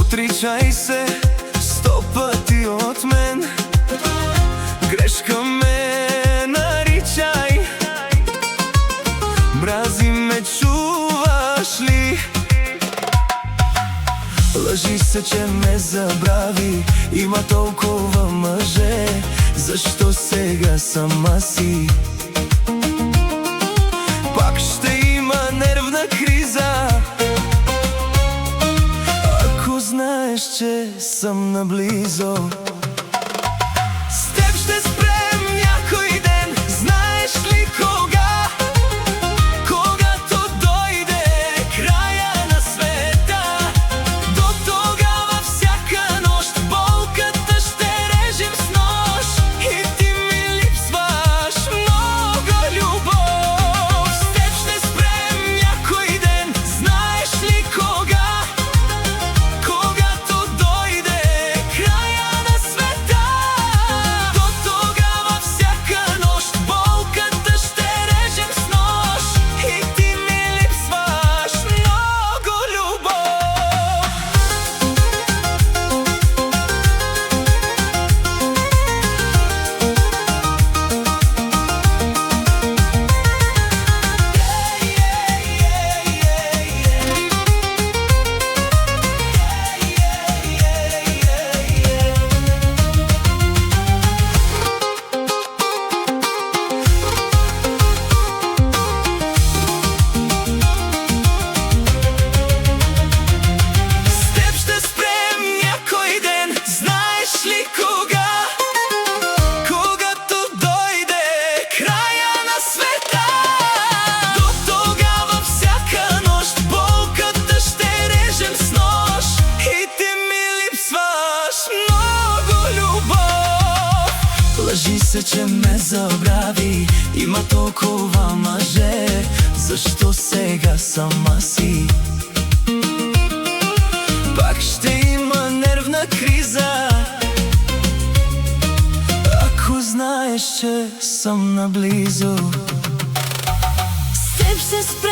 Отричај се 100 пати од мен, грешка ме наричај. Мрази ме, чуваш ли? Лъжи се, че ме забрави. Има толкова мъже, защо сега сама си? Пак ще има нервна криза, ако знаеш, че съм наблизо. С теб ще спрем някой ден, знаеш ли кога? Когато дойде края на света. До тогава всяка нощ болката ще режем с нож. И ти ми липсваш много любов. С теб ще спрем някой ден, знаеш ли кога? Лъжи се, че ме забрави. Има толкова мъже, защо сега сама си? Пак ще има нервна криза, ако знаеш, че съм наблизо. С теб ще спрем